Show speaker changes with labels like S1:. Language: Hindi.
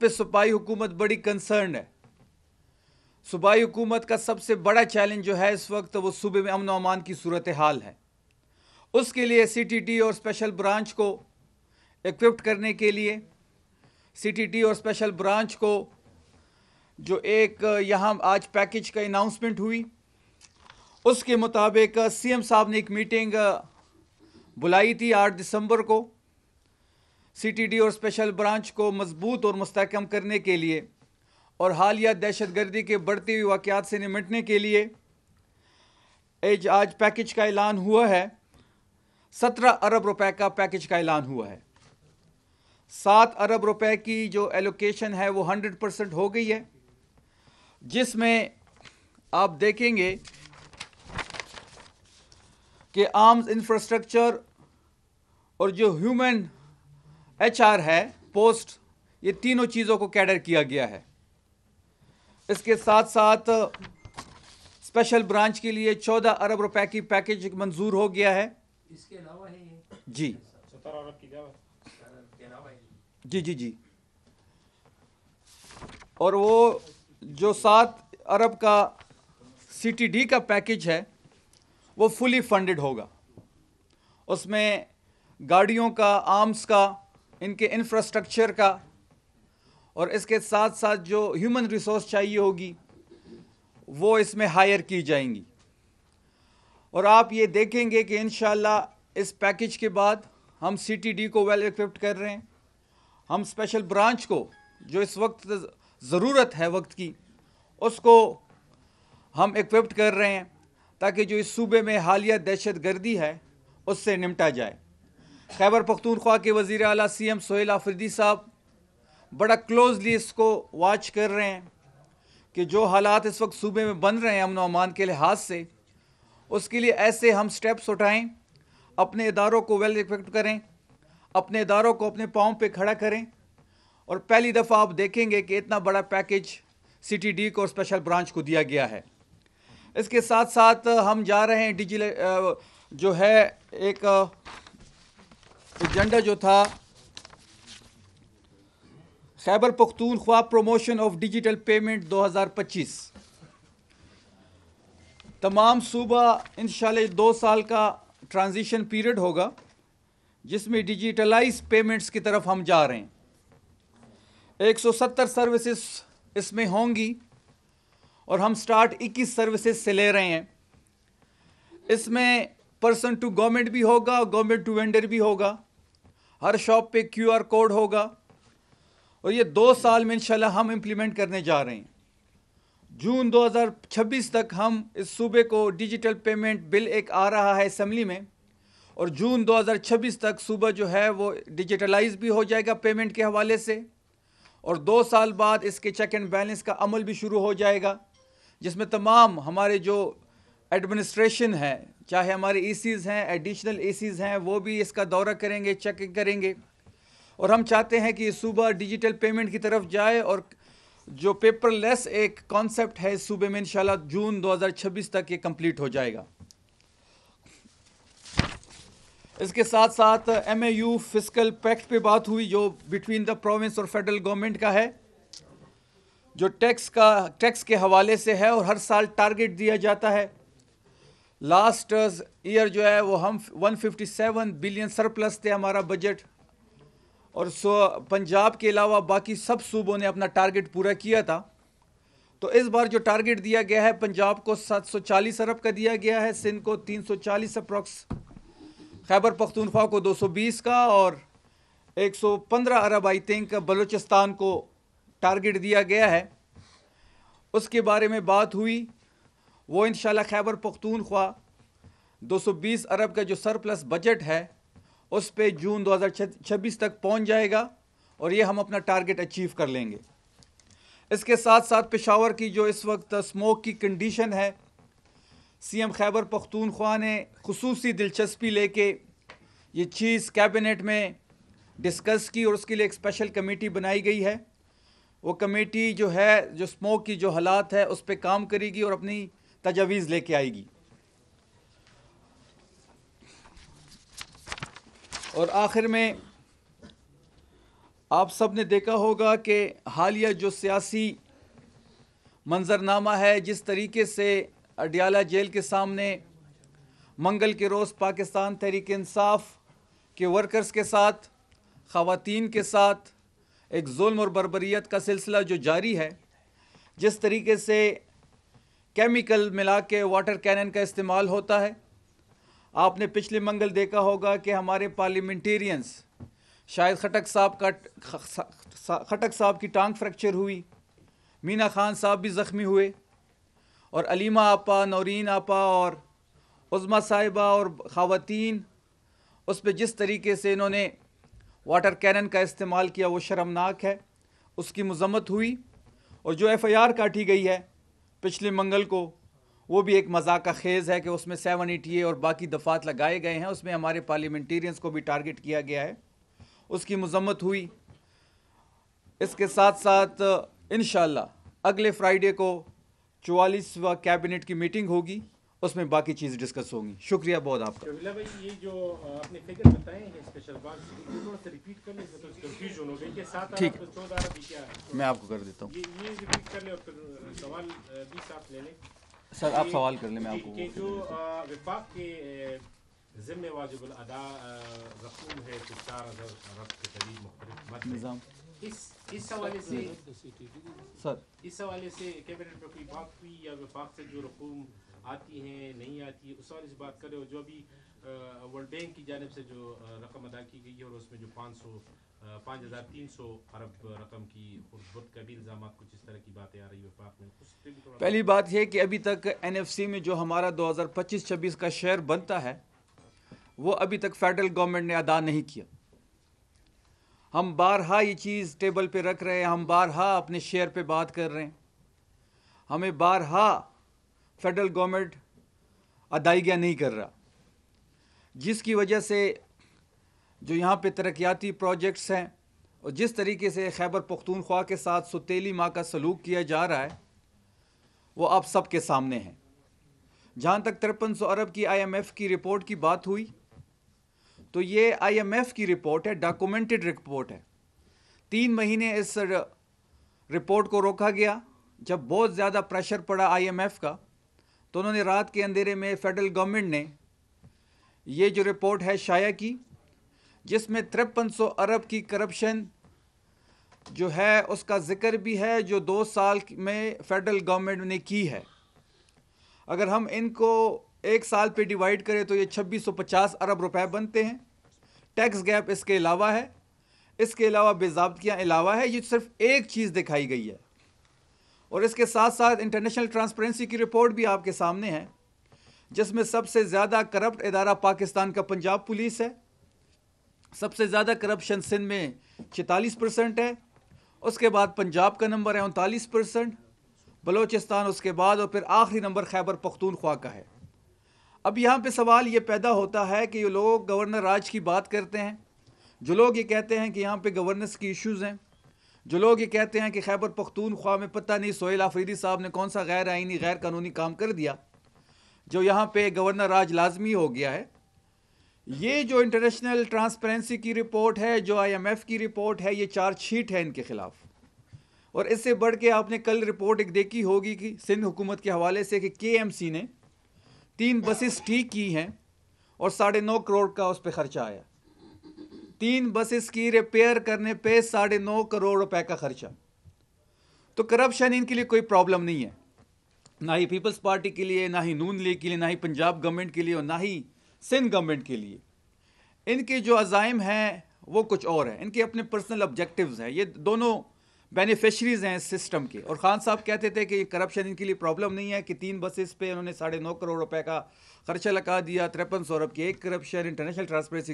S1: पे सूबाई हुकूमत बड़ी कंसर्न है। सूबाई हुकूमत का सबसे बड़ा चैलेंज जो है इस वक्त वो सूबे में अमन व अमान की सूरत हाल है। उसके लिए CTD और स्पेशल ब्रांच को इक्विप्ड करने के लिए CTD और स्पेशल ब्रांच को जो एक यहाँ आज पैकेज का अनाउंसमेंट हुई, उसके मुताबिक CM साहब ने एक मीटिंग बुलाई थी 8 दिसंबर को। CTD और स्पेशल ब्रांच को मजबूत और मुस्तहकम करने के लिए और हालिया दहशतगर्दी के बढ़ते हुए वाक़यात से निपटने के लिए आज पैकेज का ऐलान हुआ है। 17 अरब रुपए का पैकेज का ऐलान हुआ है। 7 अरब रुपए की जो एलोकेशन है वो 100% हो गई है, जिसमें आप देखेंगे कि आर्म्स इंफ्रास्ट्रक्चर और जो ह्यूमन HR है पोस्ट, ये तीनों चीज़ों को कैडर किया गया है। इसके साथ साथ स्पेशल ब्रांच के लिए 14 अरब रुपए की पैकेज मंजूर हो गया है।
S2: इसके अलावा है ये
S1: जी
S2: 17 अरब की अलावा
S1: जी। और वो जो 7 अरब का CTD का पैकेज है वो फुली फंडेड होगा। उसमें गाड़ियों का, आर्म्स का, इनके इंफ्रास्ट्रक्चर का और इसके साथ साथ जो ह्यूमन रिसोर्स चाहिए होगी वो इसमें हायर की जाएंगी। और आप ये देखेंगे कि इंशाल्लाह इस पैकेज के बाद हम CTD को वेल इक्विप्ड कर रहे हैं। हम स्पेशल ब्रांच को जो इस वक्त ज़रूरत है वक्त की, उसको हम इक्विप्ड कर रहे हैं ताकि जो इस सूबे में हालिया दहशत गर्दी है उससे निपटा जाए। खैबर पख्तूनख्वा के वज़ीर आला CM सोहेल आफरीदी साहब बड़ा क्लोजली इसको वॉच कर रहे हैं कि जो हालात इस वक्त सूबे में बन रहे हैं अमन व अमान के लिहाज से, उसके लिए ऐसे हम स्टेप्स उठाएं, अपने इदारों को वेल इक्विप्ड करें, अपने इदारों को अपने पाँव पे खड़ा करें। और पहली दफ़ा आप देखेंगे कि इतना बड़ा पैकेज CTD को और स्पेशल ब्रांच को दिया गया है। इसके साथ साथ हम जा रहे हैं डिजिटल जो है एक एजेंडा जो था Khyber Pakhtunkhwa promotion of digital payment 2025, तमाम सूबा इंशाल्लाह 2 साल का ट्रांजिशन पीरियड होगा जिसमें डिजिटलाइज पेमेंट्स की तरफ हम जा रहे हैं। 170 सर्विसेज इसमें होंगी और हम स्टार्ट 21 सर्विसेज से ले रहे हैं। इसमें पर्सन टू गवर्नमेंट भी होगा, गवर्नमेंट टू वेंडर भी होगा। हर शॉप पे QR कोड होगा और ये 2 साल में इंशाल्लाह हम इम्प्लीमेंट करने जा रहे हैं। जून 2026 तक हम इस सूबे को डिजिटल पेमेंट बिल एक आ रहा है असेंबली में, और जून 2026 तक सूबा जो है वो डिजिटलाइज भी हो जाएगा पेमेंट के हवाले से। और 2 साल बाद इसके चेक एंड बैलेंस का अमल भी शुरू हो जाएगा, जिसमें तमाम हमारे जो एडमिनिस्ट्रेशन है, चाहे हमारे ECs हैं, एडिशनल ECs हैं, वो भी इसका दौरा करेंगे, चेकिंग करेंगे। और हम चाहते हैं कि ये सूबा डिजिटल पेमेंट की तरफ जाए और जो पेपरलेस एक कॉन्सेप्ट है इस सूबे में इंशाल्लाह जून 2026 तक ये कंप्लीट हो जाएगा। इसके साथ साथ MAU फिस्कल पैक्ट पे बात हुई जो बिटवीन द प्रोविंस और फेडरल गवर्नमेंट का है, जो टैक्स के हवाले से है और हर साल टारगेट दिया जाता है। लास्ट ईयर जो है वो हम 157 बिलियन सरप्लस थे हमारा बजट, और पंजाब के अलावा बाकी सब सूबों ने अपना टारगेट पूरा किया था। तो इस बार जो टारगेट दिया गया है, पंजाब को 740 अरब का दिया गया है, सिंध को 340 अप्रॉक्स, खैबर पख्तूनख्वा को 220 का और 115 अरब आई थिंक बलूचिस्तान को टारगेट दिया गया है। उसके बारे में बात हुई, वो इंशाल्लाह खैबर पख्तूनख्वा 220 अरब का जो सरप्लस बजट है उस पे जून 2026 तक पहुंच जाएगा और ये हम अपना टारगेट अचीव कर लेंगे। इसके साथ साथ पेशावर की जो इस वक्त स्मोक की कंडीशन है, CM खैबर पख्तूनख्वा ने खुसूसी दिलचस्पी लेके ये चीज़ कैबिनेट में डिस्कस की और उसके लिए एक स्पेशल कमेटी बनाई गई है। वो कमेटी जो है जो स्मोक की जो हालात है उस पर काम करेगी और अपनी तजावीज़ लेके आएगी। और आखिर में आप सब ने देखा होगा कि हालिया जो सियासी मंजरनामा है, जिस तरीके से अडियाला जेल के सामने मंगल के रोज़ पाकिस्तान तहरीक इंसाफ के वर्कर्स के साथ, ख़वातीन के साथ एक जुल्म और बर्बरियत का सिलसिला जो जारी है, जिस तरीके से केमिकल मिला के वाटर कैनन का इस्तेमाल होता है। आपने पिछले मंगल देखा होगा कि हमारे पार्लियामेंटेरियंस, शायद खटक साहब की टांग फ्रैक्चर हुई, मीना खान साहब भी ज़ख्मी हुए, और अलीमा आपा, नौरीन आपा और उज़्मा साहिबा और ख़वातीन उस पर जिस तरीके से इन्होंने वाटर कैनन का इस्तेमाल किया वो शर्मनाक है, उसकी मज़म्मत हुई। और जो FIR काटी गई है पिछले मंगल को, वो भी एक मजाक खेज़ है कि उसमें 780A और बाकी दफ़ात लगाए गए हैं, उसमें हमारे पार्लियामेंटेरियंस को भी टारगेट किया गया है, उसकी मज़म्मत हुई। इसके साथ साथ इंशाअल्लाह अगले फ्राइडे को 44वां कैबिनेट की मीटिंग होगी, उसमें बाकी चीज़ डिस्कस होंगी। शुक्रिया बहुत आपका।
S2: शबीला भाई, ये जो आपने फिगर बताए हैं स्पेशल बात, थोड़ा सा रिपीट कर लें तो कंफ्यूजन हो गई कि 7
S1: ठीक।
S2: अरब 14 अरब क्या है?
S1: मैं आपको कर देता हूँ।
S2: ये रिपीट कर लें और फिर सवाल भी साथ ले लें।
S1: सर आप सवाल कर लें, मैं आपको
S2: कि जो विफाक के ज़िम्मे वाजिबुल अदा रकूम है 4,000 अरब के करीब मुख्तलिफ मद
S1: निज़ाम
S2: इस हवाले से
S1: सर
S2: कैबिनेट में कोई बात हुई या विफाक से जो रकूम आती हैं नहीं आती, उस हवाले से बात करें। और जो अभी वर्ल्ड बैंक की जानिब से जो रकम अदा की गई है और उसमें जो 5,300 अरब रकम की खुर्द का भी इल्ज़ाम, कुछ इस तरह की बातें आ रही है विफाक में, उस पर भी थोड़ा।
S1: पहली बात यह कि अभी तक NFC में जो हमारा 2025-26 का शेयर बनता है वो अभी तक फेडरल गवर्नमेंट ने अदा नहीं किया। हम बारहा ये चीज़ टेबल पे रख रहे हैं, हम बारहा अपने शेयर पे बात कर रहे हैं, हमें बारहा फेडरल गवर्नमेंट अदायगियाँ नहीं कर रहा, जिसकी वजह से जो यहाँ पे तरक्याती प्रोजेक्ट्स हैं और जिस तरीके से खैबर पख्तूनख्वा के साथ सुतेली माँ का सलूक किया जा रहा है वो आप सब के सामने है। जहाँ तक 5300 अरब की IMF की रिपोर्ट की बात हुई तो ये IMF की रिपोर्ट है, डॉक्यूमेंटेड रिपोर्ट है। 3 महीने इस रिपोर्ट को रोका गया। जब बहुत ज़्यादा प्रेशर पड़ा IMF का तो उन्होंने रात के अंधेरे में फेडरल गवर्नमेंट ने ये जो रिपोर्ट है शाया की, जिसमें 5300 अरब की करप्शन जो है उसका जिक्र भी है, जो 2 साल में फेडरल गवर्नमेंट ने की है। अगर हम इनको 1 साल पे डिवाइड करें तो ये 2650 अरब रुपए बनते हैं। टैक्स गैप इसके अलावा है, इसके अलावा बेज़ाब्तियाँ अलावा है। ये सिर्फ एक चीज़ दिखाई गई है। और इसके साथ साथ इंटरनेशनल ट्रांसपेरेंसी की रिपोर्ट भी आपके सामने है, जिसमें सबसे ज़्यादा करप्ट इदारा पाकिस्तान का पंजाब पुलिस है। सबसे ज़्यादा करप्शन सिंध में 46% है, उसके बाद पंजाब का नंबर है 39%, बलोचिस्तान उसके बाद, और फिर आखिरी नंबर खैबर पख्तूनख्वा का है। अब यहाँ पे सवाल ये पैदा होता है कि ये लोग गवर्नर राज की बात करते हैं, जो लोग ये कहते हैं कि यहाँ पे गवर्नेंस की इश्यूज़ हैं, जो लोग ये कहते हैं कि खैबर पख्तूनख्वा में पता नहीं सोहेल आफरीदी साहब ने कौन सा गैर आइनी गैर कानूनी काम कर दिया जो यहाँ पे गवर्नर राज लाजमी हो गया है। ये जो इंटरनेशनल ट्रांसपेरेंसी की रिपोर्ट है, जो IMF की रिपोर्ट है, ये चार्जशीट है इनके खिलाफ। और इससे बढ़ के आपने कल रिपोर्ट एक देखी होगी कि सिंध हुकूमत के हवाले से कि KMC ने 3 बसेस ठीक की हैं और 9.5 करोड़ का उस पर खर्चा आया। 3 बसेस की रिपेयर करने पे 9.5 करोड़ रुपए का खर्चा। तो करप्शन इनके लिए कोई प्रॉब्लम नहीं है, ना ही पीपल्स पार्टी के लिए, ना ही नून लीग के लिए, ना ही पंजाब गवर्नमेंट के लिए और ना ही सिंध गवर्नमेंट के लिए। इनके जो अज़ाइम हैं वो कुछ और है, इनके अपने पर्सनल ऑब्जेक्टिव्स हैं। ये दोनों बेनिफिशरीज हैं इस सिस्टम के। और खान साहब कहते थे कि करप्शन इनके लिए प्रॉब्लम नहीं है कि 3 बसेस पे उन्होंने 9.5 करोड़ रुपए का खर्चा लगा दिया, 5300 अरब की एक करप्शन। International transparency